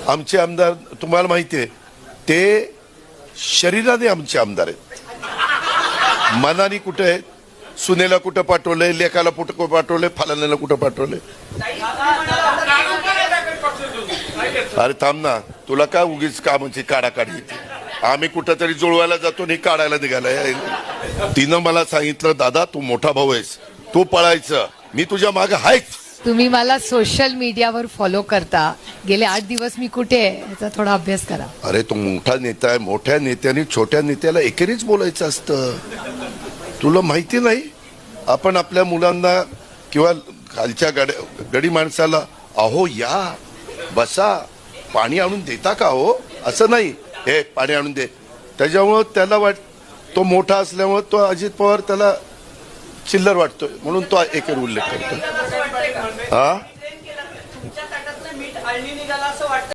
आमचे आमदार तुम्हाला माहिती आहे ते शरीराने आमचे आमदार आहेत, मनाने कुठे आहेत? सुनेला कुठं पाठवलंय, लेकाला कुठं पाठवलंय, फलाण्याला कुठं पाठवलंय? अरे थांब ना, तुला काय उगीच कामाची काढाकाढी येते? आम्ही कुठंतरी जुळवायला जातो आणि काढायला निघालाय. तिनं मला सांगितलं, दादा तू मोठा भाऊ आहेस, तू पळायचं, मी तुझ्या मागे आहेच. तुम्ही मला सोशल मीडियावर फॉलो करता, गेले 8 दिवस मी कुठे आहे याचा थोडा अभ्यास करा. अरे तू मोठा नेता आहे, मोठ्या नेत्याने छोट्या नेत्याला एकेरीच बोलायचं असतं. तुला माहिती नाही, आपण आपल्या मुलांना किंवा खालच्या गडी माणसाला अहो या बसा, पाणी आणून देता का हो, असं नाही, हे पाणी आणून दे. त्याच्यामुळं त्याला तो मोठा असल्यामुळे तो अजित पवार त्याला चिल्लर वाटतोय म्हणून तो एकेर उल्लेख करतो. हा